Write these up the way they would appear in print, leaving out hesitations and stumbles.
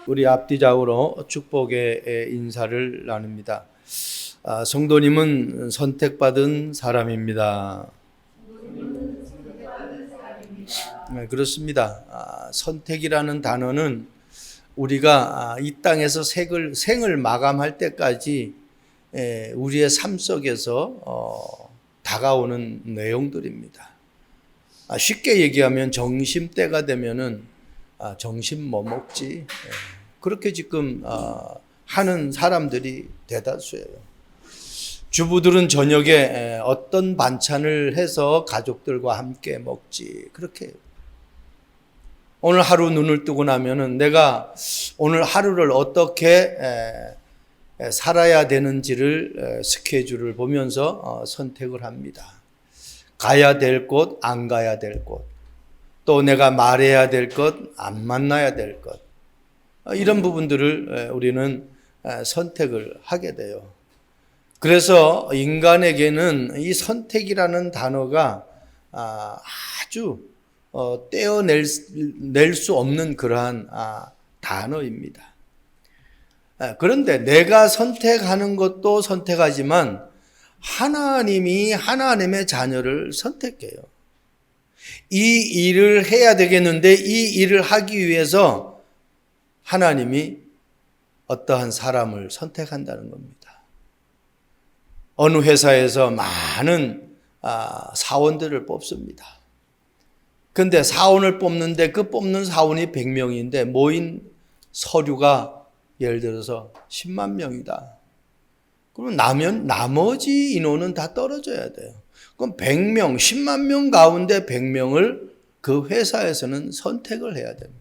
우리 앞뒤좌우로 축복의 인사를 나눕니다. 성도님은 선택받은 사람입니다. 네, 그렇습니다. 선택이라는 단어는 우리가 이 땅에서 생을 마감할 때까지 우리의 삶 속에서 다가오는 내용들입니다. 쉽게 얘기하면 점심때가 되면은 점심 뭐 먹지? 그렇게 지금 하는 사람들이 대다수예요. 주부들은 저녁에 어떤 반찬을 해서 가족들과 함께 먹지? 그렇게 해요. 오늘 하루 눈을 뜨고 나면은 내가 오늘 하루를 어떻게 살아야 되는지를 스케줄을 보면서 선택을 합니다. 가야 될 곳, 안 가야 될 곳, 또 내가 말해야 될 것, 안 만나야 될 것, 이런 부분들을 우리는 선택을 하게 돼요. 그래서 인간에게는 이 선택이라는 단어가 아주 떼어낼 수 없는 그러한 단어입니다. 그런데 내가 선택하는 것도 선택하지만 하나님이 하나님의 자녀를 선택해요. 이 일을 해야 되겠는데 이 일을 하기 위해서 하나님이 어떠한 사람을 선택한다는 겁니다. 어느 회사에서 많은 사원들을 뽑습니다. 그런데 사원을 뽑는데 그 뽑는 사원이 100명인데 모인 서류가 예를 들어서 10만 명이다. 그럼 나머지 인원은 다 떨어져야 돼요. 그럼 100명, 10만 명 가운데 100명을 그 회사에서는 선택을 해야 됩니다.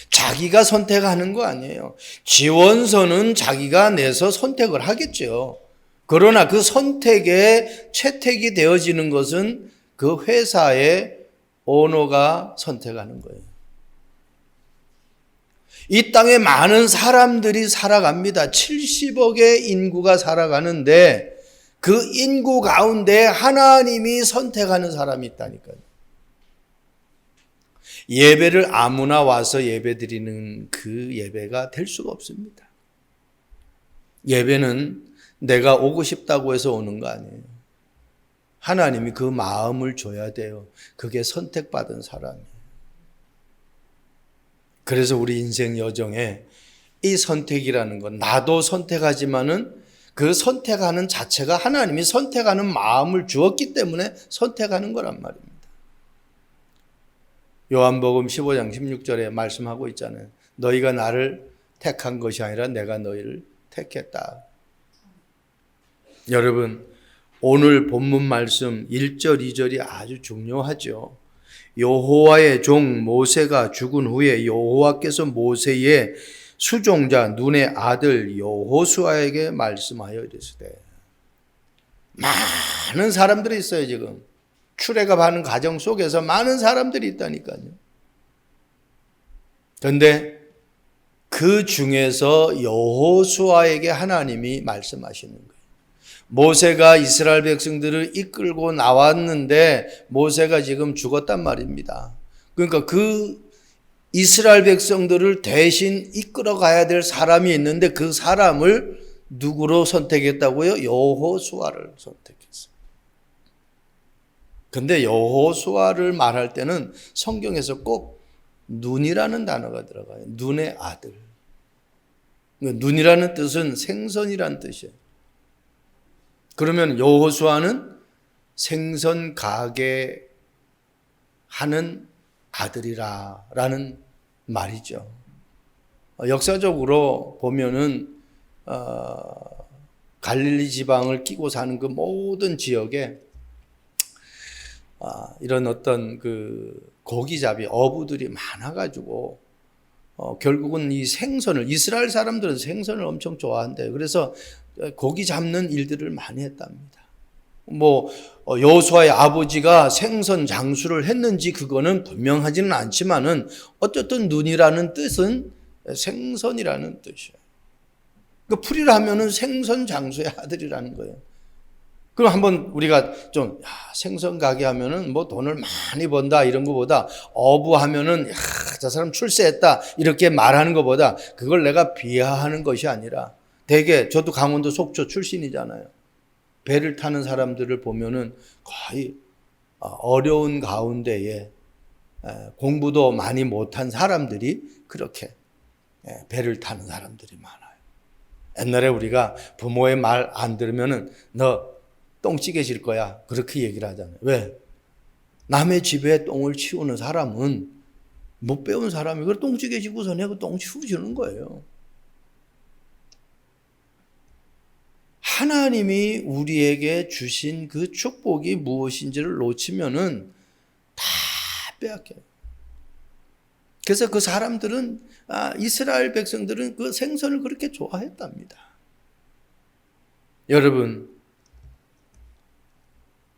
자기가 선택하는 거 아니에요. 지원서는 자기가 내서 선택을 하겠죠. 그러나 그 선택에 채택이 되어지는 것은 그 회사의 오너가 선택하는 거예요. 이 땅에 많은 사람들이 살아갑니다. 70억의 인구가 살아가는데 그 인구 가운데 하나님이 선택하는 사람이 있다니까요. 예배를 아무나 와서 예배 드리는 그 예배가 될 수가 없습니다. 예배는 내가 오고 싶다고 해서 오는 거 아니에요. 하나님이 그 마음을 줘야 돼요. 그게 선택받은 사람이에요. 그래서 우리 인생 여정에 이 선택이라는 건 나도 선택하지만은 그 선택하는 자체가 하나님이 선택하는 마음을 주었기 때문에 선택하는 거란 말입니다. 요한복음 15장 16절에 말씀하고 있잖아요. 너희가 나를 택한 것이 아니라 내가 너희를 택했다. 여러분, 오늘 본문 말씀 1절, 2절이 아주 중요하죠. 여호와의 종 모세가 죽은 후에 여호와께서 모세의 수종자 눈의 아들 여호수아에게 말씀하여 이르시되, 많은 사람들이 있어요. 지금 출애굽하는 과정 속에서 많은 사람들이 있다니까요. 그런데 그 중에서 여호수아에게 하나님이 말씀하시는 거예요. 모세가 이스라엘 백성들을 이끌고 나왔는데 모세가 지금 죽었단 말입니다. 그러니까 그 이스라엘 백성들을 대신 이끌어 가야 될 사람이 있는데 그 사람을 누구로 선택했다고요? 여호수아를 선택했어요. 근데 여호수아를 말할 때는 성경에서 꼭 눈이라는 단어가 들어가요. 눈의 아들. 눈이라는 뜻은 생선이라는 뜻이에요. 그러면 여호수아는 생선 가게 하는 아들이라는 말이죠. 역사적으로 보면은 갈릴리 지방을 끼고 사는 그 모든 지역에 이런 어떤 그 고기잡이 어부들이 많아가지고 결국은 이 생선을, 이스라엘 사람들은 생선을 엄청 좋아한대요. 그래서 고기 잡는 일들을 많이 했답니다. 여호수아의 아버지가 생선 장수를 했는지 그거는 분명하지는 않지만은 어쨌든 눈이라는 뜻은 생선이라는 뜻이에요. 그 풀이를 하면은 생선 장수의 아들이라는 거예요. 그럼 한번 우리가 좀 생선 가게 하면은 뭐 돈을 많이 번다 이런 거보다 어부하면은 저 사람 출세했다 이렇게 말하는 것보다 그걸 내가 비하하는 것이 아니라 대개 저도 강원도 속초 출신이잖아요. 배를 타는 사람들을 보면은 거의 어려운 가운데에 공부도 많이 못한 사람들이 그렇게 배를 타는 사람들이 많아요. 옛날에 우리가 부모의 말 안 들으면은 너 똥찌개질 거야 그렇게 얘기를 하잖아요. 왜? 남의 집에 똥을 치우는 사람은 못 배운 사람이 그걸 똥찌개지고서 내가 똥 치우주는 거예요. 하나님이 우리에게 주신 그 축복이 무엇인지를 놓치면은 다 빼앗겨요. 그래서 그 사람들은 이스라엘 백성들은 그 생선을 그렇게 좋아했답니다. 여러분,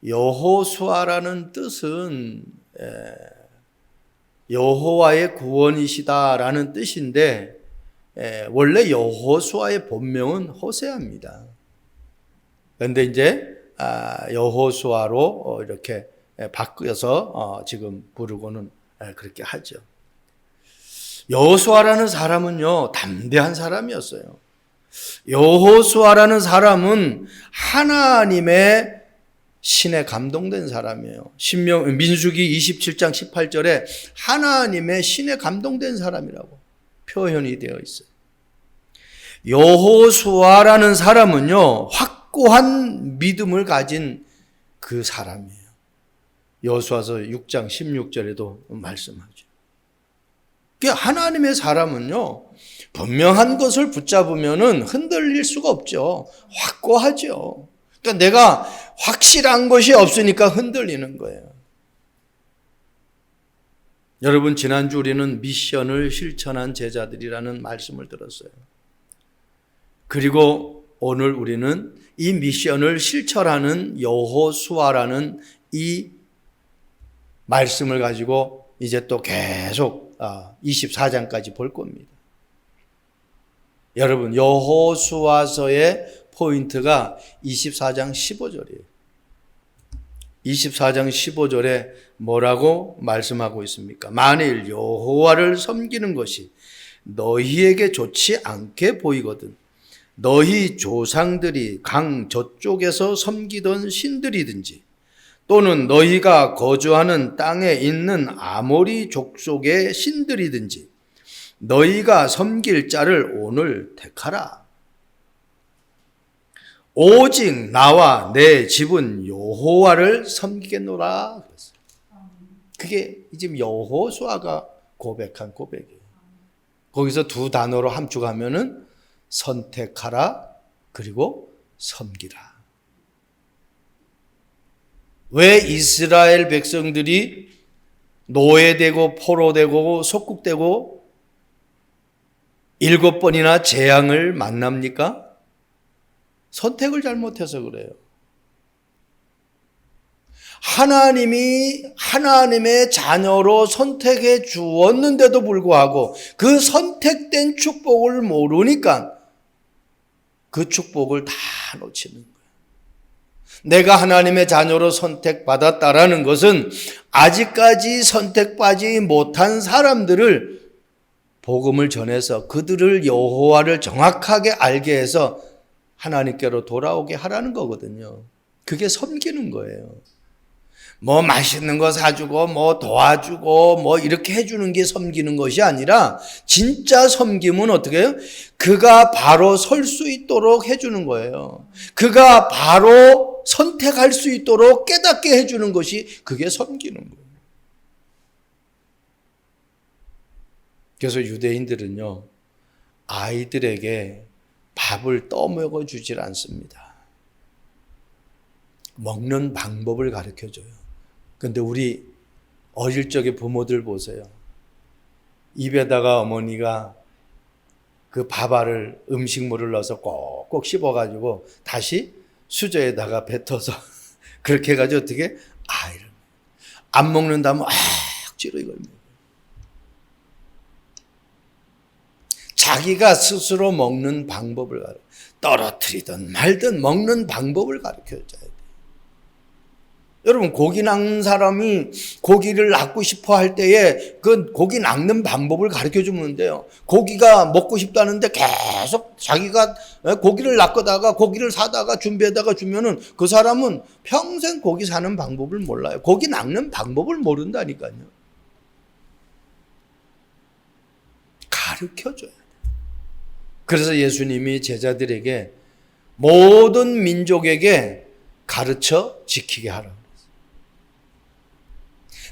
여호수아라는 뜻은 여호와의 구원이시다라는 뜻인데 원래 여호수아의 본명은 호세아입니다. 그런데 이제 여호수아로 이렇게 바뀌어서 지금 부르고는 그렇게 하죠. 여호수아라는 사람은요 담대한 사람이었어요. 여호수아라는 사람은 하나님의 신에 감동된 사람이에요. 민수기 27장 18절에 하나님의 신에 감동된 사람이라고 표현이 되어 있어요. 여호수아라는 사람은요 확고한 믿음을 가진 그 사람이에요. 여호수아서 6장 16절에도 말씀하죠. 하나님의 사람은요 분명한 것을 붙잡으면은 흔들릴 수가 없죠. 확고하죠. 그러니까 내가 확실한 것이 없으니까 흔들리는 거예요. 여러분, 지난주 우리는 미션을 실천한 제자들이라는 말씀을 들었어요. 그리고 오늘 우리는 이 미션을 실천하는 여호수아라는 이 말씀을 가지고 이제 또 계속 24장까지 볼 겁니다. 여러분, 여호수아서의 포인트가 24장 15절이에요. 24장 15절에 뭐라고 말씀하고 있습니까? 만일 여호와를 섬기는 것이 너희에게 좋지 않게 보이거든 너희 조상들이 강 저쪽에서 섬기던 신들이든지 또는 너희가 거주하는 땅에 있는 아모리 족속의 신들이든지 너희가 섬길 자를 오늘 택하라. 오직 나와 내 집은 여호와를 섬기겠노라. 그랬어요. 그게 지금 여호수아가 고백한 고백이에요. 거기서 두 단어로 함축하면은 선택하라 그리고 섬기라. 왜 이스라엘 백성들이 노예되고 포로되고 속국되고 7번이나 재앙을 만납니까? 선택을 잘못해서 그래요. 하나님이 하나님의 자녀로 선택해 주었는데도 불구하고 그 선택된 축복을 모르니까 그 축복을 다 놓치는 거예요. 내가 하나님의 자녀로 선택받았다라는 것은 아직까지 선택받지 못한 사람들을 복음을 전해서 그들을 여호와를 정확하게 알게 해서 하나님께로 돌아오게 하라는 거거든요. 그게 섬기는 거예요. 뭐 맛있는 거 사주고 뭐 도와주고 뭐 이렇게 해주는 게 섬기는 것이 아니라 진짜 섬김은 어떻게 해요? 그가 바로 설 수 있도록 해주는 거예요. 그가 바로 선택할 수 있도록 깨닫게 해주는 것이 그게 섬기는 거예요. 그래서 유대인들은요 아이들에게 밥을 떠먹여 주질 않습니다. 먹는 방법을 가르쳐줘요. 근데 우리 어릴 적에 부모들 보세요. 입에다가 어머니가 그 밥알을 음식물을 넣어서 꼭꼭 씹어가지고 다시 수저에다가 뱉어서 그렇게 해가지고 어떻게 아이를 안 먹는다면 억지로 이걸 먹어요. 자기가 스스로 먹는 방법을 떨어뜨리든 말든 먹는 방법을 가르쳐줘야 돼요. 여러분, 고기 낚는 사람이 고기를 낚고 싶어 할 때에 그 고기 낚는 방법을 가르쳐 주는데요. 고기가 먹고 싶다는데 계속 자기가 고기를 낚다가 고기를 사다가 준비하다가 주면은 그 사람은 평생 고기 사는 방법을 몰라요. 고기 낚는 방법을 모른다니까요. 가르쳐 줘야 돼요. 그래서 예수님이 제자들에게 모든 민족에게 가르쳐 지키게 하라고.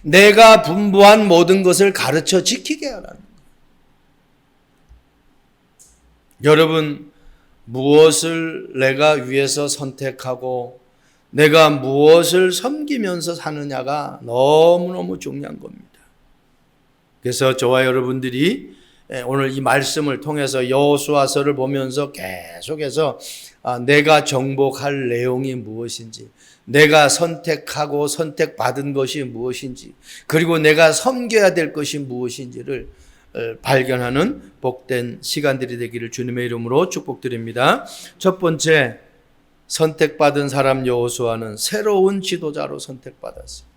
내가 분부한 모든 것을 가르쳐 지키게 하라는 거예요. 여러분, 무엇을 내가 위해서 선택하고 내가 무엇을 섬기면서 사느냐가 너무너무 중요한 겁니다. 그래서 저와 여러분들이 오늘 이 말씀을 통해서 여호수아서를 보면서 계속해서 내가 정복할 내용이 무엇인지, 내가 선택하고 선택받은 것이 무엇인지, 그리고 내가 섬겨야 될 것이 무엇인지를 발견하는 복된 시간들이 되기를 주님의 이름으로 축복드립니다. 첫 번째, 선택받은 사람 여호수아는 새로운 지도자로 선택받았어요.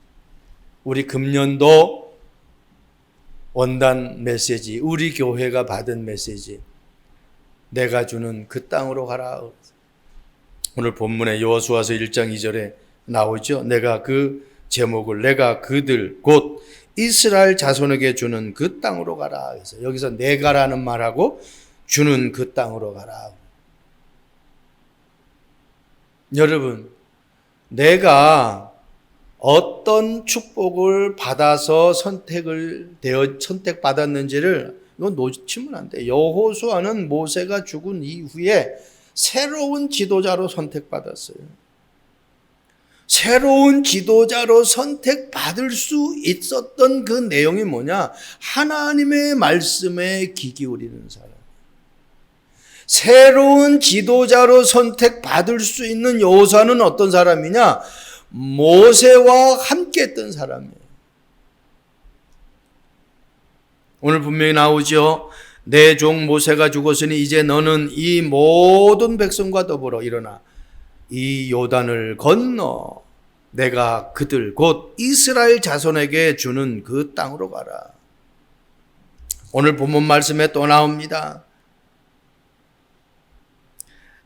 우리 금년도 원단 메시지, 우리 교회가 받은 메시지, 내가 주는 그 땅으로 가라. 오늘 본문에 여호수아서 1장 2절에 나오죠. 내가 그 제목을 내가 그들 곧 이스라엘 자손에게 주는 그 땅으로 가라. 그래서 여기서 내가라는 말하고 주는 그 땅으로 가라. 여러분, 내가 어떤 축복을 받아서 선택받았는지를 이건 놓치면 안 돼. 여호수아는 모세가 죽은 이후에 새로운 지도자로 선택받았어요. 새로운 지도자로 선택받을 수 있었던 그 내용이 뭐냐? 하나님의 말씀에 귀 기울이는 사람. 새로운 지도자로 선택받을 수 있는 여호수아는 어떤 사람이냐? 모세와 함께 했던 사람이에요. 오늘 분명히 나오죠. 내 종 모세가 죽었으니 이제 너는 이 모든 백성과 더불어 일어나 이 요단을 건너 내가 그들 곧 이스라엘 자손에게 주는 그 땅으로 가라. 오늘 본문 말씀에 또 나옵니다.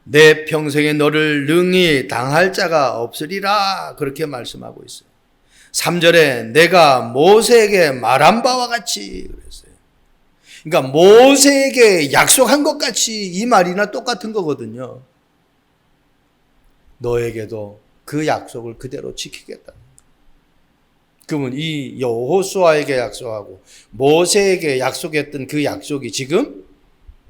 내 평생에 너를 능히 당할 자가 없으리라. 그렇게 말씀하고 있어요. 3절에 내가 모세에게 말한 바와 같이 그랬어요. 그러니까 모세에게 약속한 것 같이 이 말이나 똑같은 거거든요. 너에게도 그 약속을 그대로 지키겠다. 그러면 이 여호수아에게 약속하고 모세에게 약속했던 그 약속이 지금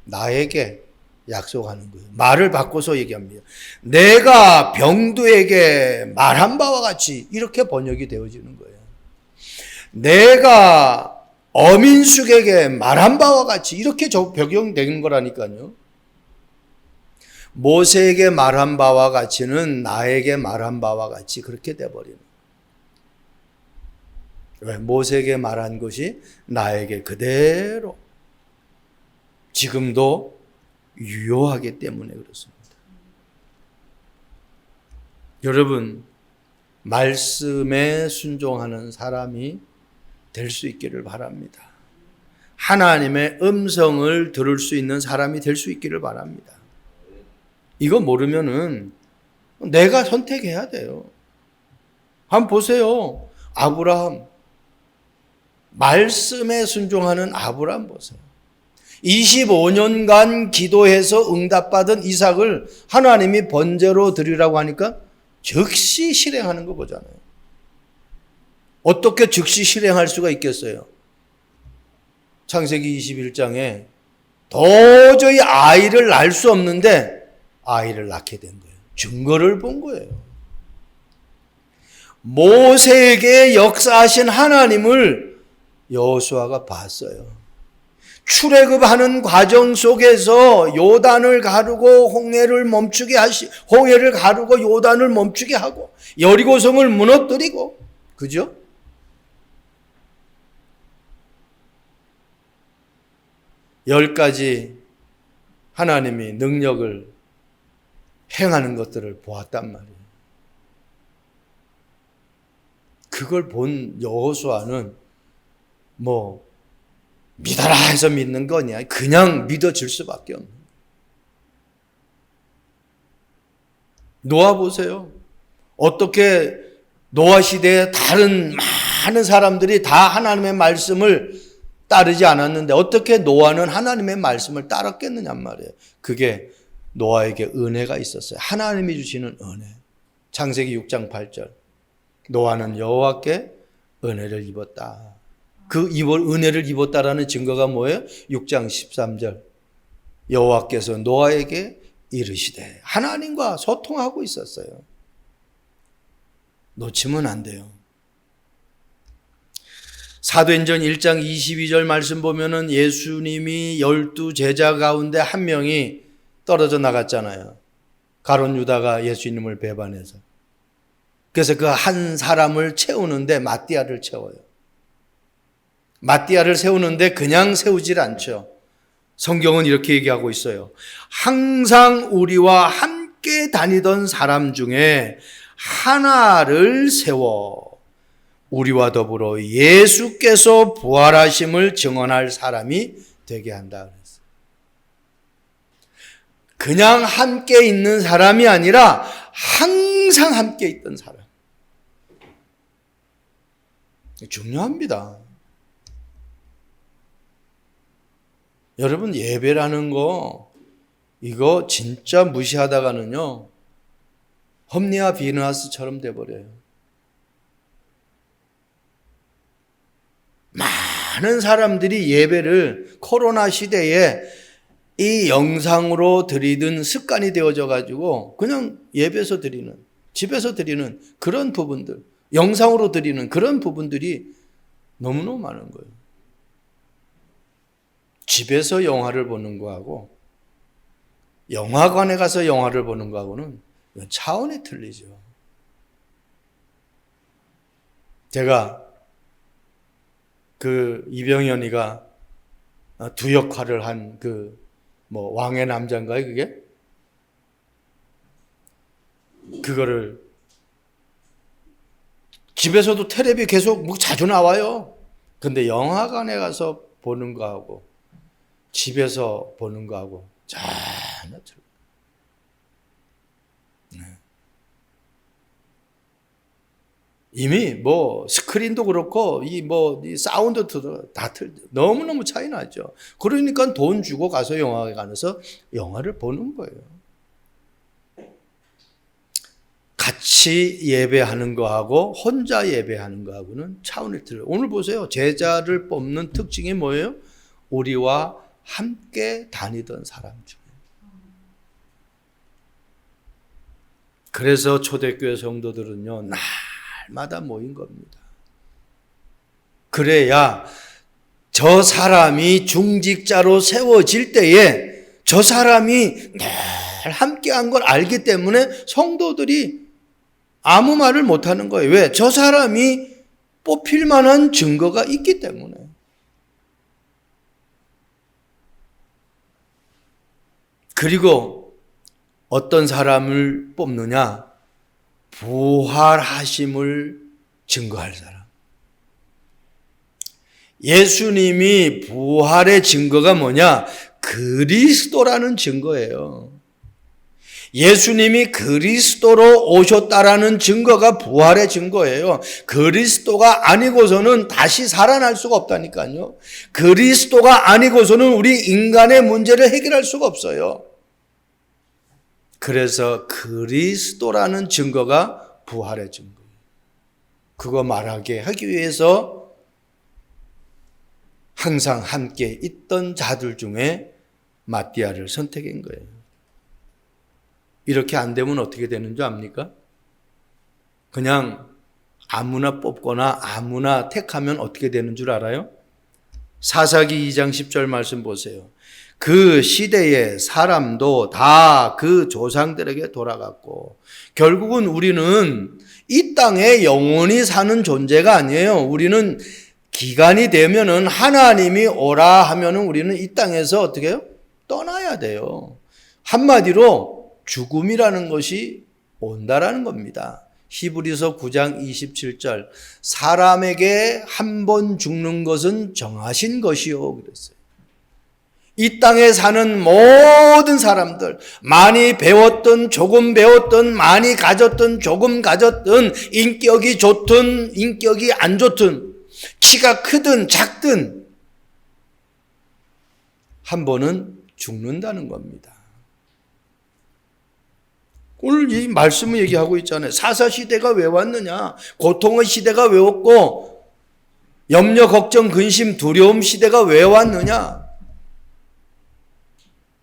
나에게 약속하는 거예요. 말을 바꿔서 얘기합니다. 내가 병두에게 말한 바와 같이 이렇게 번역이 되어지는 거예요. 내가 어민숙에게 말한 바와 같이 이렇게 적용되는 거라니까요. 모세에게 말한 바와 같이는 나에게 말한 바와 같이 그렇게 돼버리는 거예요. 왜? 모세에게 말한 것이 나에게 그대로 지금도 유효하기 때문에 그렇습니다. 여러분, 말씀에 순종하는 사람이 될 수 있기를 바랍니다. 하나님의 음성을 들을 수 있는 사람이 될 수 있기를 바랍니다. 이거 모르면은 내가 선택해야 돼요. 한번 보세요. 아브라함. 말씀에 순종하는 아브라함 보세요. 25년간 기도해서 응답받은 이삭을 하나님이 번제로 드리라고 하니까 즉시 실행하는 거 보잖아요. 어떻게 즉시 실행할 수가 있겠어요? 창세기 21장에 도저히 아이를 낳을 수 없는데 아이를 낳게 된 거예요. 증거를 본 거예요. 모세에게 역사하신 하나님을 여호수아가 봤어요. 출애굽하는 과정 속에서 요단을 가르고 홍해를 가르고 요단을 멈추게 하고 여리고성을 무너뜨리고, 그죠? 열 가지 하나님이 능력을 행하는 것들을 보았단 말이에요. 그걸 본 여호수아는 뭐 믿어라 해서 믿는 거냐, 그냥 믿어질 수밖에 없는. 노아 보세요. 어떻게 노아 시대에 다른 많은 사람들이 다 하나님의 말씀을 따르지 않았는데 어떻게 노아는 하나님의 말씀을 따랐겠느냔 말이에요. 그게 노아에게 은혜가 있었어요. 하나님이 주시는 은혜. 창세기 6장 8절. 노아는 여호와께 은혜를 입었다. 그 은혜를 입었다라는 증거가 뭐예요? 6장 13절. 여호와께서 노아에게 이르시되, 하나님과 소통하고 있었어요. 놓치면 안 돼요. 사도행전 1장 22절 말씀 보면은 예수님이 12 제자 가운데 한 명이 떨어져 나갔잖아요. 가룟 유다가 예수님을 배반해서. 그래서 그 한 사람을 채우는데 마띠아를 채워요. 마띠아를 세우는데 그냥 세우질 않죠. 성경은 이렇게 얘기하고 있어요. 항상 우리와 함께 다니던 사람 중에 하나를 세워 우리와 더불어 예수께서 부활하심을 증언할 사람이 되게 한다 그랬어요. 그냥 함께 있는 사람이 아니라 항상 함께 있던 사람. 중요합니다. 여러분, 예배라는 거 이거 진짜 무시하다가는요 험리와 비느하스처럼 돼버려요. 많은 사람들이 예배를 코로나 시대에 이 영상으로 드리던 습관이 되어져 가지고 그냥 예배에서 드리는, 집에서 드리는 그런 부분들, 영상으로 드리는 그런 부분들이 너무너무 많은 거예요. 집에서 영화를 보는 거하고 영화관에 가서 영화를 보는 거하고는 차원이 틀리죠. 제가 그 이병현이가 두 역할을 한 왕의 남자인가요, 그게? 그거를 집에서도 텔레비 계속 자주 나와요. 근데 영화관에 가서 보는 거하고 집에서 보는 거하고 전혀 틀려요. 이미 스크린도 그렇고 이 사운드도 다 너무너무 차이 나죠. 그러니까 돈 주고 가서 영화관에서 영화를 보는 거예요. 같이 예배하는 거하고 혼자 예배하는 거하고는 차원이 틀려요. 오늘 보세요. 제자를 뽑는 특징이 뭐예요? 우리와 함께 다니던 사람 중에. 그래서 초대교회 성도들은요, 날마다 모인 겁니다. 그래야 저 사람이 중직자로 세워질 때에 저 사람이 늘 함께한 걸 알기 때문에 성도들이 아무 말을 못하는 거예요. 왜? 저 사람이 뽑힐 만한 증거가 있기 때문에. 그리고 어떤 사람을 뽑느냐? 부활하심을 증거할 사람. 예수님이 부활의 증거가 뭐냐? 그리스도라는 증거예요. 예수님이 그리스도로 오셨다라는 증거가 부활의 증거예요. 그리스도가 아니고서는 다시 살아날 수가 없다니까요. 그리스도가 아니고서는 우리 인간의 문제를 해결할 수가 없어요. 그래서 그리스도라는 증거가 부활의 증거예요. 그거 말하게 하기 위해서 항상 함께 있던 자들 중에 마띠아를 선택한 거예요. 이렇게 안 되면 어떻게 되는 줄 압니까? 그냥 아무나 뽑거나 아무나 택하면 어떻게 되는 줄 알아요? 사사기 2장 10절 말씀 보세요. 그 시대의 사람도 다 그 조상들에게 돌아갔고, 결국은 우리는 이 땅에 영원히 사는 존재가 아니에요. 우리는 기간이 되면은 하나님이 오라 하면은 우리는 이 땅에서 어떻게 해요? 떠나야 돼요. 한마디로 죽음이라는 것이 온다라는 겁니다. 히브리서 9장 27절 사람에게 한 번 죽는 것은 정하신 것이요 그랬어요. 이 땅에 사는 모든 사람들, 많이 배웠든 조금 배웠든 많이 가졌든 조금 가졌든 인격이 좋든 인격이 안 좋든 키가 크든 작든 한 번은 죽는다는 겁니다. 오늘 이 말씀을 얘기하고 있잖아요. 사사시대가 왜 왔느냐? 고통의 시대가 왜 왔고 염려, 걱정, 근심, 두려움 시대가 왜 왔느냐?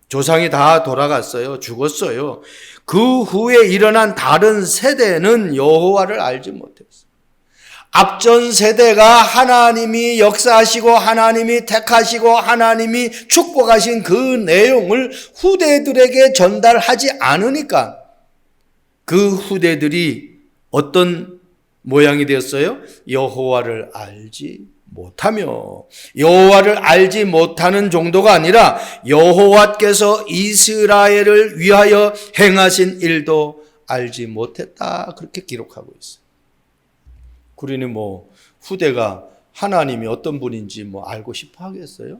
조상이 다 돌아갔어요. 죽었어요. 그 후에 일어난 다른 세대는 여호와를 알지 못했어요. 앞전 세대가 하나님이 역사하시고 하나님이 택하시고 하나님이 축복하신 그 내용을 후대들에게 전달하지 않으니까 그 후대들이 어떤 모양이 되었어요? 여호와를 알지 못하며, 여호와를 알지 못하는 정도가 아니라 여호와께서 이스라엘을 위하여 행하신 일도 알지 못했다, 그렇게 기록하고 있어요. 우리는 후대가 하나님이 어떤 분인지 알고 싶어 하겠어요?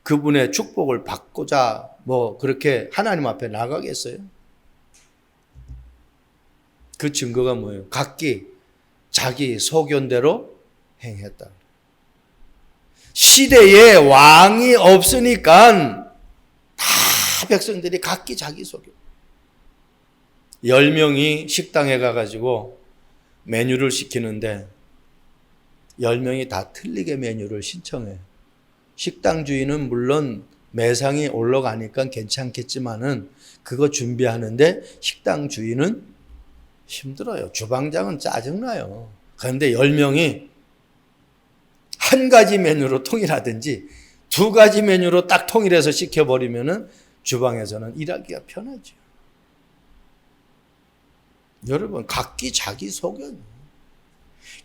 그분의 축복을 받고자 그렇게 하나님 앞에 나가겠어요? 그 증거가 뭐예요? 각기 자기 소견대로 행했다. 시대에 왕이 없으니까 다 백성들이 각기 자기 소견. 10명이 식당에 가가지고 메뉴를 시키는데 10명이 다 틀리게 메뉴를 신청해. 식당 주인은 물론 매상이 올라가니까 괜찮겠지만은 그거 준비하는데 식당 주인은 힘들어요. 주방장은 짜증나요. 그런데 10명이 한 가지 메뉴로 통일하든지 두 가지 메뉴로 딱 통일해서 시켜버리면은 주방에서는 일하기가 편하죠. 여러분, 각기 자기 소견.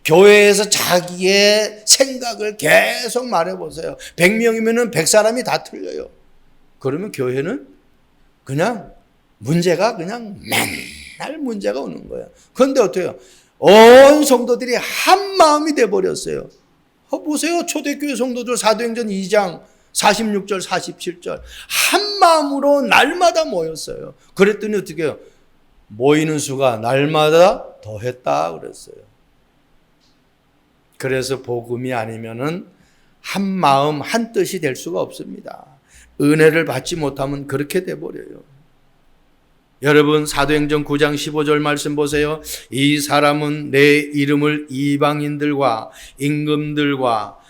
교회에서 자기의 생각을 계속 말해보세요. 100명이면은 100사람이 다 틀려요. 그러면 교회는 그냥 문제가 그냥 맨날 문제가 오는 거예요. 그런데 어때요? 온 성도들이 한 마음이 돼버렸어요. 보세요. 초대교회 성도들 사도행전 2장 46절 47절 한 마음으로 날마다 모였어요. 그랬더니 어떻게 해요? 모이는 수가 날마다 더했다 그랬어요. 그래서 복음이 아니면은 한 마음 한 뜻이 될 수가 없습니다. 은혜를 받지 못하면 그렇게 돼버려요. 여러분, 사도행전 9장 15절 말씀 보세요. 이 사람은 내 이름을 이방인들과 임금들과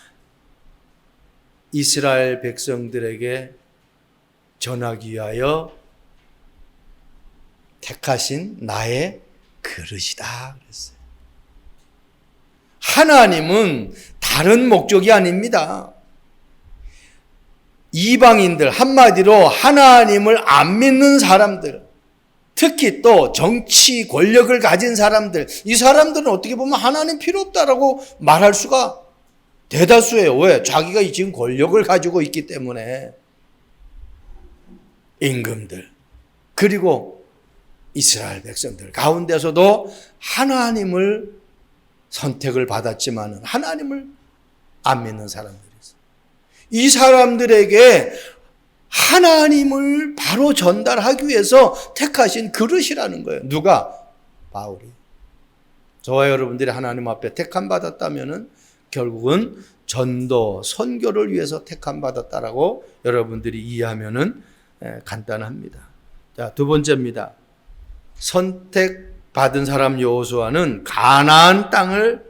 이스라엘 백성들에게 전하기 위하여 택하신 나의 그릇이다 그랬어요. 하나님은 다른 목적이 아닙니다. 이방인들, 한마디로 하나님을 안 믿는 사람들, 특히 또 정치 권력을 가진 사람들, 이 사람들은 어떻게 보면 하나님 필요 없다라고 말할 수가 대다수예요. 왜? 자기가 지금 권력을 가지고 있기 때문에. 임금들, 그리고 이스라엘 백성들 가운데서도 하나님을 선택을 받았지만 하나님을 안 믿는 사람들이 있어요. 이 사람들에게 하나님을 바로 전달하기 위해서 택하신 그릇이라는 거예요. 누가? 바울이. 저와 여러분들이 하나님 앞에 택함 받았다면은 결국은 전도, 선교를 위해서 택함 받았다라고 여러분들이 이해하면은 간단합니다. 자, 두 번째입니다. 선택받은 사람 여호수아는 가나안 땅을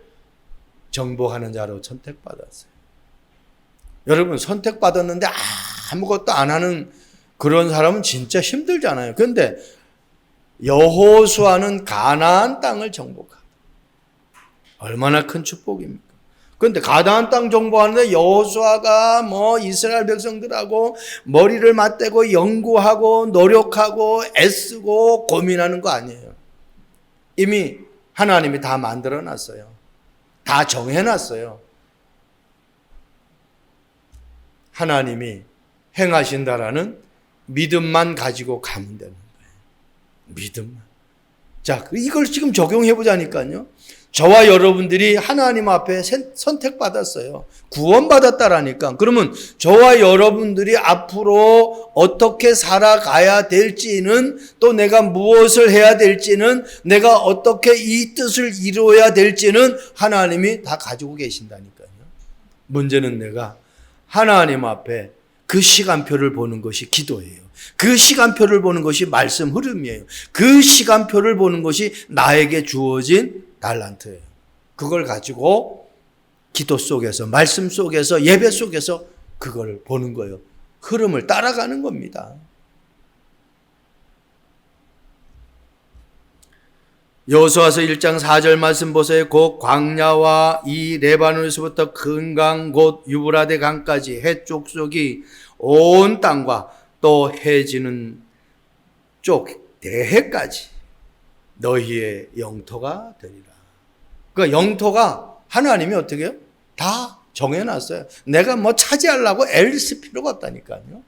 정복하는 자로 선택받았어요. 여러분, 선택받았는데 아무것도 안 하는 그런 사람은 진짜 힘들잖아요. 그런데 여호수아는 가나안 땅을 정복하다. 얼마나 큰 축복입니까? 그런데 가나안 땅 정복하는데 여호수아가 이스라엘 백성들하고 머리를 맞대고 연구하고 노력하고 애쓰고 고민하는 거 아니에요. 이미 하나님이 다 만들어 놨어요. 다 정해 놨어요. 하나님이 행하신다라는 믿음만 가지고 가면 되는 거예요. 믿음만. 자, 이걸 지금 적용해 보자니까요. 저와 여러분들이 하나님 앞에 선택받았어요. 구원받았다라니까. 그러면 저와 여러분들이 앞으로 어떻게 살아가야 될지는, 또 내가 무엇을 해야 될지는, 내가 어떻게 이 뜻을 이루어야 될지는 하나님이 다 가지고 계신다니까요. 문제는 내가 하나님 앞에 그 시간표를 보는 것이 기도예요. 그 시간표를 보는 것이 말씀 흐름이에요. 그 시간표를 보는 것이 나에게 주어진 달란트예요. 그걸 가지고 기도 속에서, 말씀 속에서, 예배 속에서 그걸 보는 거예요. 흐름을 따라가는 겁니다. 여호수아서 1장 4절 말씀 보세요. 곧 광야와 이 레바논에서부터 큰 강 곧 유브라데 강까지 해 쪽속이 온 땅과 또 해 지는 쪽 대해까지 너희의 영토가 되리라. 그러니까 영토가 하나님이 어떻게 해요? 다 정해놨어요. 내가 뭐 차지하려고 애를 쓸 필요가 없다니까요.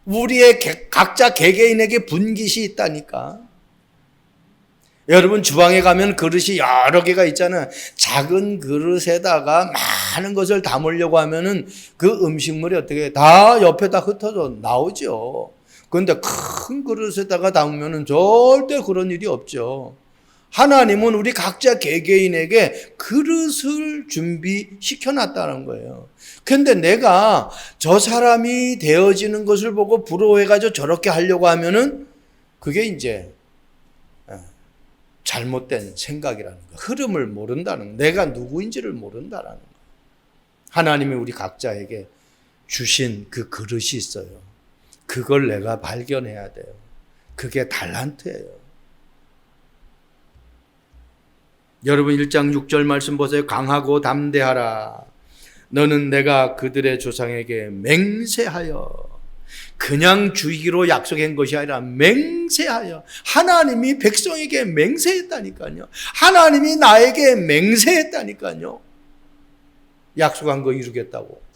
우리의 각자 개개인에게 분깃이 있다니까. 여러분 주방에 가면 그릇이 여러 개가 있잖아요. 작은 그릇에다가 많은 것을 담으려고 하면은 그 음식물이 어떻게 다 옆에다 흩어져 나오죠. 그런데 큰 그릇에다가 담으면은 절대 그런 일이 없죠. 하나님은 우리 각자 개개인에게 그릇을 준비시켜 놨다는 거예요. 근데 내가 저 사람이 되어지는 것을 보고 부러워해가지고 저렇게 하려고 하면은 그게 이제 잘못된 생각이라는 거. 흐름을 모른다는 거. 내가 누구인지를 모른다라는 거. 하나님이 우리 각자에게 주신 그 그릇이 있어요. 그걸 내가 발견해야 돼요. 그게 달란트예요. 여러분 1장 6절 말씀 보세요. 강하고 담대하라. 너는 내가 그들의 조상에게 맹세하여, 그냥 주기로 약속한 것이 아니라 맹세하여, 하나님이 백성에게 맹세했다니까요. 하나님이 나에게 맹세했다니까요. 약속한 거 이루겠다고.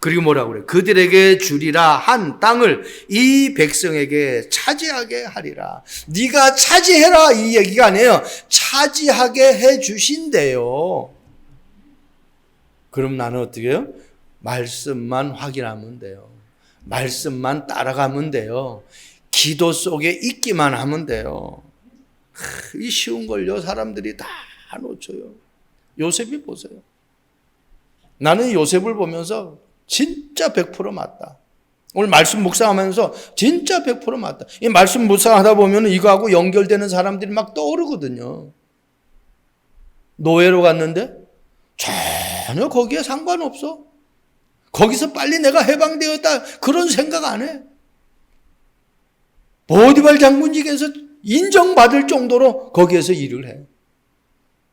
그리고 뭐라고 그래요? 그들에게 주리라 한 땅을 이 백성에게 차지하게 하리라. 네가 차지해라 이 얘기가 아니에요. 차지하게 해 주신대요. 그럼 나는 어떻게 해요? 말씀만 확인하면 돼요. 말씀만 따라가면 돼요. 기도 속에 있기만 하면 돼요. 이 쉬운 걸요 사람들이 다 놓쳐요. 요셉이 보세요. 나는 요셉을 보면서 진짜 100% 맞다. 오늘 말씀 묵상하면서 진짜 100% 맞다. 이 말씀 묵상하다 보면 이거하고 연결되는 사람들이 막 떠오르거든요. 노예로 갔는데 전혀 거기에 상관없어. 거기서 빨리 내가 해방되었다 그런 생각 안 해. 보디발 장군직에서 인정받을 정도로 거기에서 일을 해.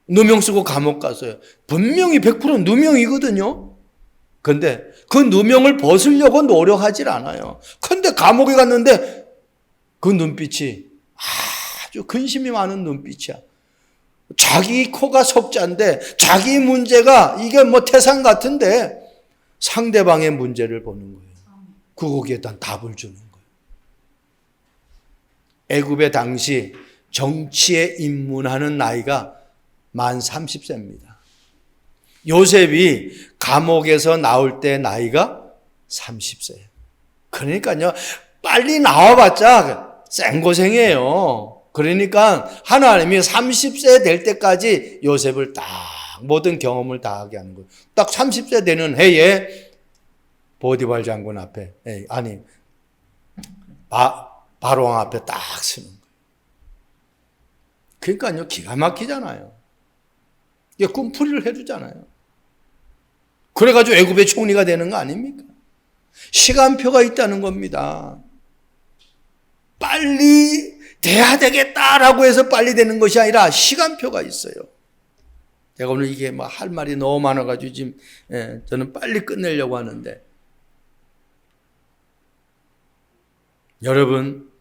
누명 쓰고 감옥 갔어요. 분명히 100% 누명이거든요. 근데 그 누명을 벗으려고 노력하질 않아요. 근데 감옥에 갔는데 그 눈빛이 아주 근심이 많은 눈빛이야. 자기 코가 석자인데 자기 문제가 이게 뭐 태산 같은데 상대방의 문제를 보는 거예요. 거기에 단 답을 주는 거예요. 애굽의 당시 정치에 입문하는 나이가 만 30세입니다. 요셉이 감옥에서 나올 때 나이가 30세예요. 그러니까요, 빨리 나와봤자 생고생이에요. 그러니까 하나님이 30세 될 때까지 요셉을 딱 모든 경험을 다 하게 하는 거예요. 딱 30세 되는 해에 보디발 장군 앞에, 바로왕 앞에 딱 서는 거예요. 그러니까요, 기가 막히잖아요. 이게 꿈풀이를 해주잖아요. 그래가지고 애굽의 총리가 되는 거 아닙니까? 시간표가 있다는 겁니다. 빨리 돼야 되겠다라고 해서 빨리 되는 것이 아니라 시간표가 있어요. 제가 오늘 이게 뭐 할 말이 너무 많아가지고 지금 저는 빨리 끝내려고 하는데, 여러분,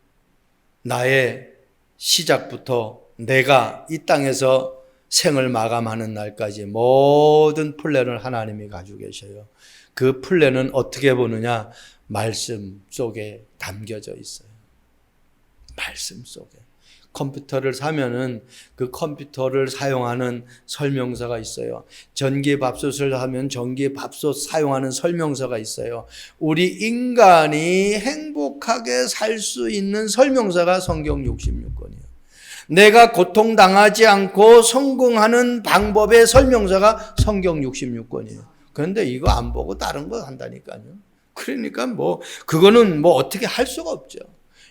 나의 시작부터 내가 이 땅에서 생을 마감하는 날까지 모든 플랜을 하나님이 가지고 계셔요. 그 플랜은 어떻게 보느냐? 말씀 속에 담겨져 있어요. 말씀 속에. 컴퓨터를 사면은 그 컴퓨터를 사용하는 설명서가 있어요. 전기밥솥을 하면 전기밥솥 사용하는 설명서가 있어요. 우리 인간이 행복하게 살 수 있는 설명서가 성경 66권이에요. 내가 고통당하지 않고 성공하는 방법의 설명서가 성경 66권이에요. 그런데 이거 안 보고 다른 거 한다니까요. 그러니까 그거는 어떻게 할 수가 없죠.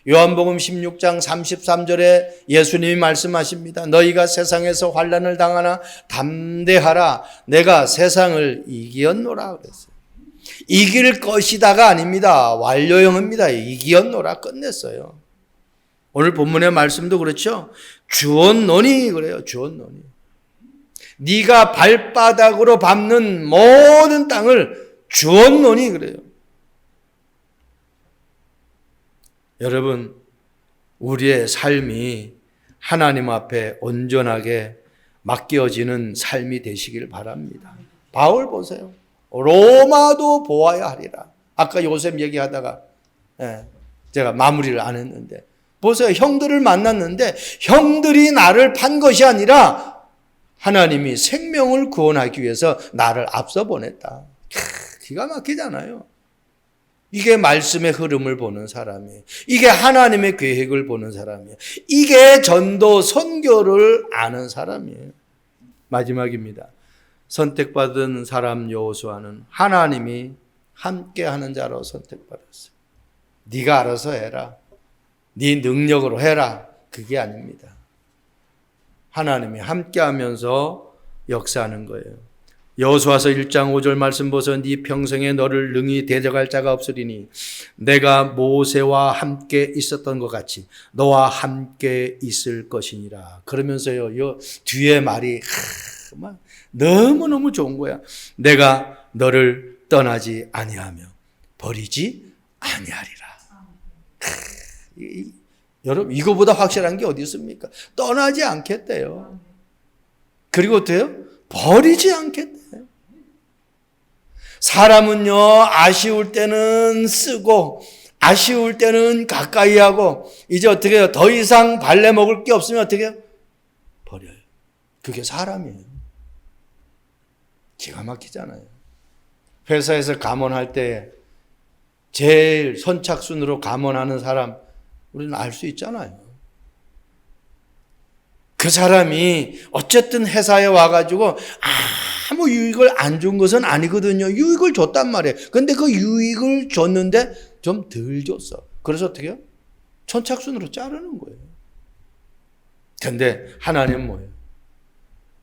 요한복음 16장 33절에 예수님이 말씀하십니다. 너희가 세상에서 환난을 당하나 담대하라. 내가 세상을 이기었노라 그랬어요. 이길 것이다가 아닙니다. 완료형입니다. 이기었노라 끝냈어요. 오늘 본문의 말씀도 그렇죠. 주었노니 그래요. 주었노니. 네가 발바닥으로 밟는 모든 땅을 주었노니 그래요. 여러분, 우리의 삶이 하나님 앞에 온전하게 맡겨지는 삶이 되시길 바랍니다. 바울 보세요. 로마도 보아야 하리라. 아까 요셉 얘기하다가 제가 마무리를 안 했는데 보세요. 형들을 만났는데 형들이 나를 판 것이 아니라 하나님이 생명을 구원하기 위해서 나를 앞서 보냈다. 기가 막히잖아요. 이게 말씀의 흐름을 보는 사람이에요. 이게 하나님의 계획을 보는 사람이에요. 이게 전도 선교를 아는 사람이에요. 마지막입니다. 선택받은 사람 여호수아는 하나님이 함께하는 자로 선택받았어요. 네가 알아서 해라. 네 능력으로 해라. 그게 아닙니다. 하나님이 함께하면서 역사하는 거예요. 여호수아서 1장 5절 말씀 보서 네 평생에 너를 능히 대적할 자가 없으리니 내가 모세와 함께 있었던 것 같이 너와 함께 있을 것이니라. 그러면서요, 이 뒤에 말이 너무너무 좋은 거야. 내가 너를 떠나지 아니하며 버리지 아니하리라. 여러분, 이거보다 확실한 게 어디 있습니까? 떠나지 않겠대요. 그리고 어때요? 버리지 않겠대요. 사람은요, 아쉬울 때는 쓰고 아쉬울 때는 가까이 하고 이제 어떻게 해요? 더 이상 발래 먹을 게 없으면 어떻게 해요? 버려요. 그게 사람이에요. 기가 막히잖아요. 회사에서 감원할 때 제일 선착순으로 감원하는 사람 우리는 알 수 있잖아요. 그 사람이 어쨌든 회사에 와가지고 아무 유익을 안 준 것은 아니거든요. 유익을 줬단 말이에요. 근데 그 유익을 줬는데 좀 덜 줬어. 그래서 어떻게 해요? 선착순으로 자르는 거예요. 근데 하나님은 뭐예요?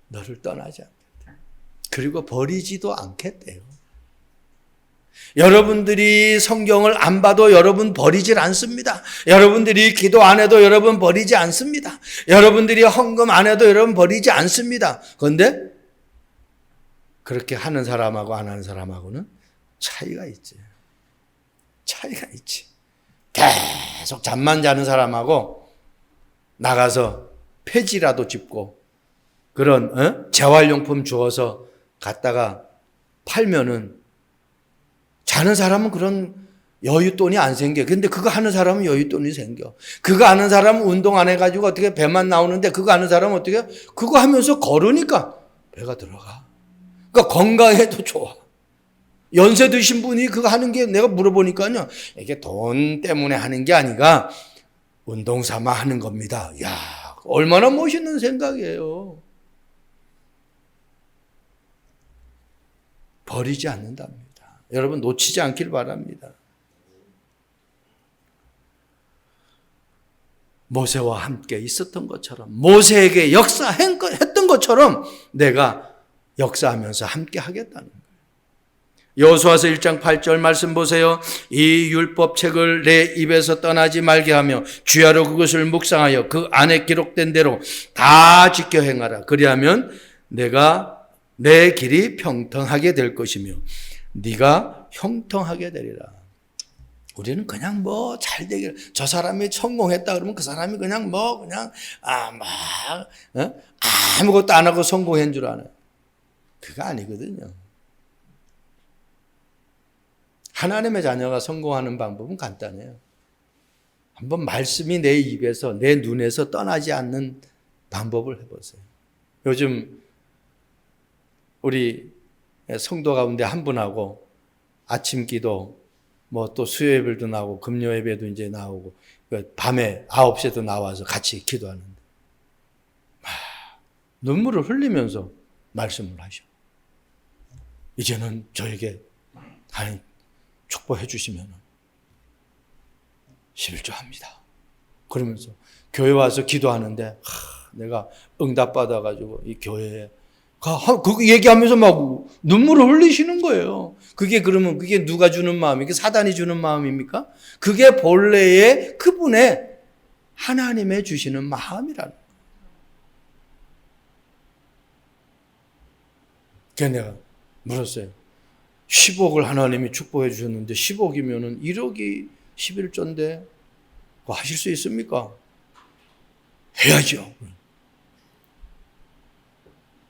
너를 떠나지 않겠다. 그리고 버리지도 않겠대요. 여러분들이 성경을 안 봐도 여러분 버리질 않습니다. 여러분들이 기도 안 해도 여러분 버리지 않습니다. 여러분들이 헌금 안 해도 여러분 버리지 않습니다. 그런데 그렇게 하는 사람하고 안 하는 사람하고는 차이가 있지. 차이가 있지. 계속 잠만 자는 사람하고 나가서 폐지라도 짚고 그런 재활용품 주어서 갖다가 팔면은 자는 사람은 그런 여윳돈이 안 생겨. 근데 그거 하는 사람은 여윳돈이 생겨. 그거 하는 사람은 운동 안 해가지고 어떻게 배만 나오는데 그거 하는 사람은 어떻게 그거 하면서 걸으니까 배가 들어가. 그러니까 건강에도 좋아. 연세 드신 분이 그거 하는 게 내가 물어보니까요. 이게 돈 때문에 하는 게 아니라 운동 삼아 하는 겁니다. 야, 얼마나 멋있는 생각이에요. 버리지 않는답니다. 여러분 놓치지 않길 바랍니다. 모세와 함께 있었던 것처럼 모세에게 역사했던 것처럼 내가 역사하면서 함께 하겠다는 거예요. 여호수아서 1장 8절 말씀 보세요. 이 율법책을 내 입에서 떠나지 말게 하며 주야로 그것을 묵상하여 그 안에 기록된 대로 다 지켜 행하라. 그리하면 내가 내 길이 평통하게 될 것이며 네가 형통하게 되리라. 우리는 그냥 잘 되길, 저 사람이 성공했다 그러면 그 사람이 그냥 아무것도 안 하고 성공한 줄 아는. 그거 아니거든요. 하나님의 자녀가 성공하는 방법은 간단해요. 한번 말씀이 내 입에서, 내 눈에서 떠나지 않는 방법을 해보세요. 요즘 우리 성도 가운데 한 분하고 아침 기도, 뭐 또 수요 예배도 나오고 금요 예배도 이제 나오고 밤에 9시에도 나와서 같이 기도하는데 눈물을 흘리면서 말씀을 하셔. 이제는 저에게 하나님 축복해 주시면 11조 합니다. 그러면서 교회 와서 기도하는데 내가 응답 받아가지고 이 교회에 그 얘기하면서 막 눈물을 흘리시는 거예요. 그러면 그게 누가 주는 마음입니까? 사단이 주는 마음입니까? 그게 본래의 그분의 하나님의 주시는 마음이라는 거예요. 그래서 내가 물었어요. 10억을 하나님이 축복해 주셨는데 10억이면은 1억이 11조인데 그거 하실 수 있습니까? 해야죠.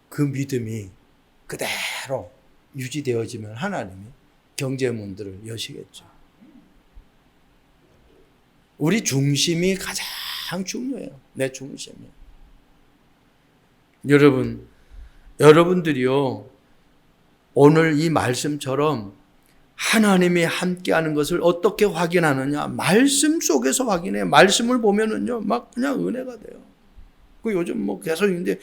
그 믿음이 그대로 유지되어지면 하나님이 경제문들을 여시겠죠. 우리 중심이 가장 중요해요. 내 중심이. 여러분들이요, 오늘 이 말씀처럼 하나님이 함께하는 것을 어떻게 확인하느냐? 말씀 속에서 확인해요. 말씀을 보면은요, 막 그냥 은혜가 돼요. 그 요즘 뭐 계속 있는데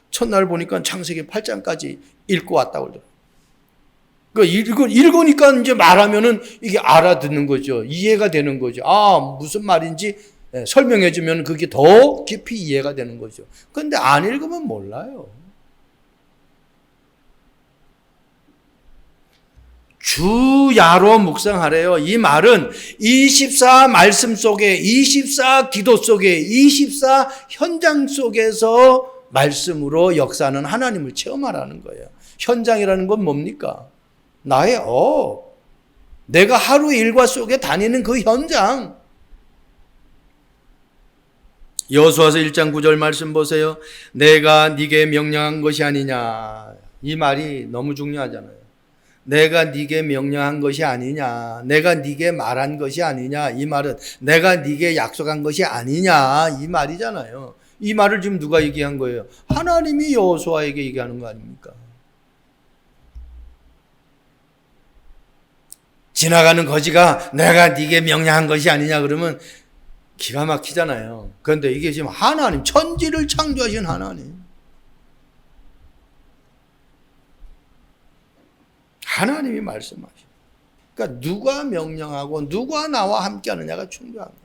첫날 보니까 창세기 8장까지 읽고 왔다고 그러더라고요. 읽으니까 이제 말하면은 이게 알아듣는 거죠. 이해가 되는 거죠. 무슨 말인지 설명해 주면 그게 더 깊이 이해가 되는 거죠. 그런데 안 읽으면 몰라요. 주야로 묵상하래요. 이 말은 24 말씀 속에, 24 기도 속에, 24 현장 속에서 말씀으로 역사하는 하나님을 체험하라는 거예요. 현장이라는 건 뭡니까? 나의 내가 하루 일과 속에 다니는 그 현장. 여호수아서 1장 9절 말씀 보세요. 내가 네게 명령한 것이 아니냐. 이 말이 너무 중요하잖아요. 내가 네게 명령한 것이 아니냐, 내가 네게 말한 것이 아니냐, 이 말은 내가 네게 약속한 것이 아니냐 이 말이잖아요. 이 말을 지금 누가 얘기한 거예요? 하나님이 여호수아에게 얘기하는 거 아닙니까? 지나가는 거지가 내가 네게 명령한 것이 아니냐 그러면 기가 막히잖아요. 그런데 이게 지금 하나님, 천지를 창조하신 하나님, 하나님이 말씀하시죠. 그러니까 누가 명령하고 누가 나와 함께 하느냐가 중요한 거예요.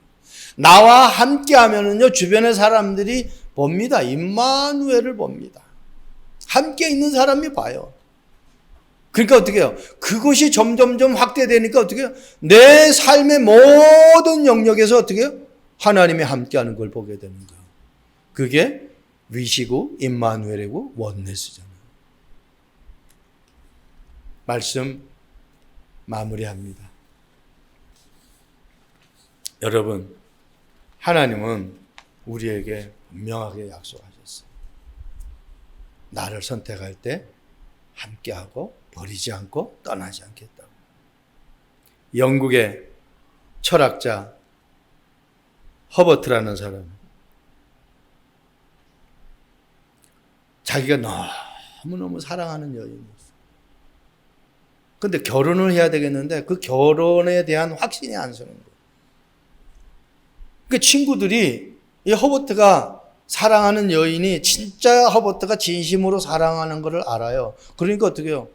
나와 함께 하면은요, 주변의 사람들이 봅니다. 임마누엘을 봅니다. 함께 있는 사람이 봐요. 그러니까 어떻게 해요? 그것이 점점점 확대되니까 어떻게 해요? 내 삶의 모든 영역에서 어떻게 해요? 하나님이 함께 하는 걸 보게 되는 거예요. 그게 위시고 임마누엘이고 원네스잖아요. 말씀 마무리합니다. 여러분, 하나님은 우리에게 분명하게 약속하셨어요. 나를 선택할 때 함께하고 버리지 않고 떠나지 않겠다고. 영국의 철학자 허버트라는 사람, 자기가 너무너무 사랑하는 여인이었어요. 근데 결혼을 해야 되겠는데 그 결혼에 대한 확신이 안 서는 거예요. 그 친구들이 이 허버트가 사랑하는 여인이 진짜 허버트가 진심으로 사랑하는 것을 알아요. 그러니까 어떻게 해요?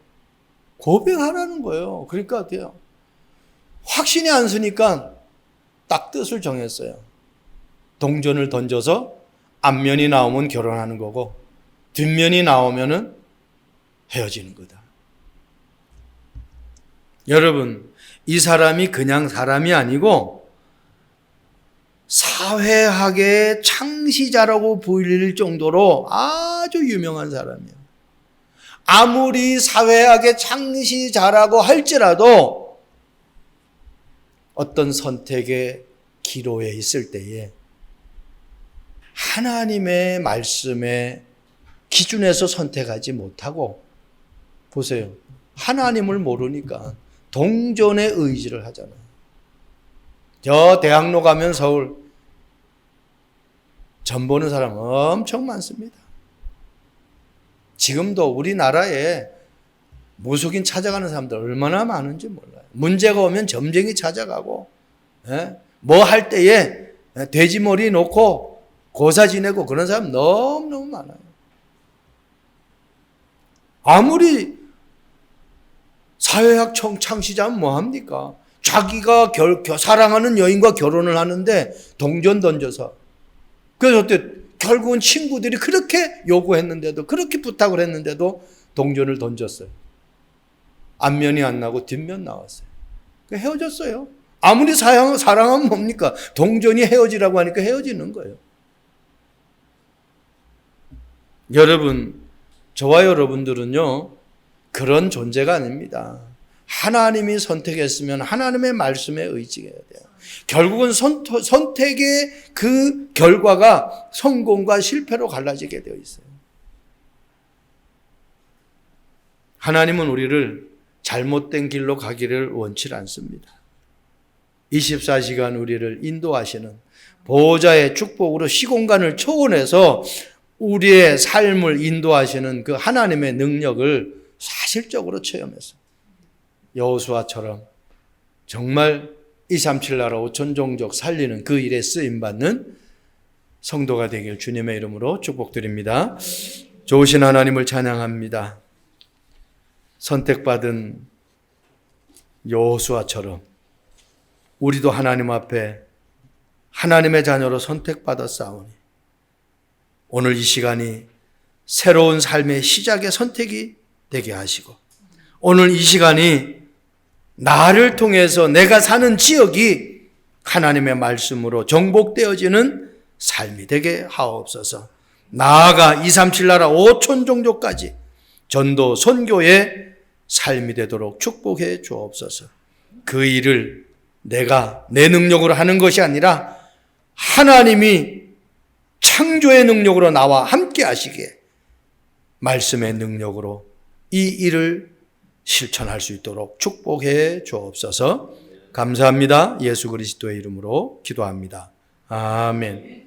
고백하라는 거예요. 그러니까 어떻게 해요? 확신이 안 서니까 딱 뜻을 정했어요. 동전을 던져서 앞면이 나오면 결혼하는 거고 뒷면이 나오면은 헤어지는 거다. 여러분, 이 사람이 그냥 사람이 아니고 사회학의 창시자라고 불릴 정도로 아주 유명한 사람이에요. 아무리 사회학의 창시자라고 할지라도 어떤 선택의 기로에 있을 때에 하나님의 말씀의 기준에서 선택하지 못하고, 보세요, 하나님을 모르니까 동전의 의지를 하잖아요. 저 대학로 가면 서울 점 보는 사람 엄청 많습니다. 지금도 우리나라에 무속인 찾아가는 사람들 얼마나 많은지 몰라요. 문제가 오면 점쟁이 찾아가고, 뭐 할 때에 돼지머리 놓고 고사 지내고 그런 사람 너무너무 많아요. 아무리 사회학 창시자면 뭐합니까? 자기가 사랑하는 여인과 결혼을 하는데 동전 던져서, 그래서 그때 결국은 친구들이 그렇게 요구했는데도, 그렇게 부탁을 했는데도 동전을 던졌어요. 앞면이 안 나고 뒷면 나왔어요. 헤어졌어요. 아무리 사랑하면 뭡니까? 동전이 헤어지라고 하니까 헤어지는 거예요. 여러분, 저와 여러분들은요, 그런 존재가 아닙니다. 하나님이 선택했으면 하나님의 말씀에 의지해야 돼요. 결국은 선택의 그 결과가 성공과 실패로 갈라지게 되어 있어요. 하나님은 우리를 잘못된 길로 가기를 원치 않습니다. 24시간 우리를 인도하시는 보호자의 축복으로 시공간을 초월해서 우리의 삶을 인도하시는 그 하나님의 능력을 사실적으로 체험했어요. 여호수아처럼 정말 237 나라 5천 종족 살리는 그 일에 쓰임받는 성도가 되길 주님의 이름으로 축복드립니다. 좋으신 하나님을 찬양합니다. 선택받은 여호수아처럼 우리도 하나님 앞에 하나님의 자녀로 선택받았사오니 오늘 이 시간이 새로운 삶의 시작의 선택이 되게 하시고, 오늘 이 시간이 나를 통해서 내가 사는 지역이 하나님의 말씀으로 정복되어지는 삶이 되게 하옵소서. 나아가 237 나라 5천 종족까지 전도 선교의 삶이 되도록 축복해 주옵소서. 그 일을 내가 내 능력으로 하는 것이 아니라 하나님이 창조의 능력으로 나와 함께 하시기에 말씀의 능력으로 이 일을 실천할 수 있도록 축복해 주옵소서. 감사합니다. 예수 그리스도의 이름으로 기도합니다. 아멘.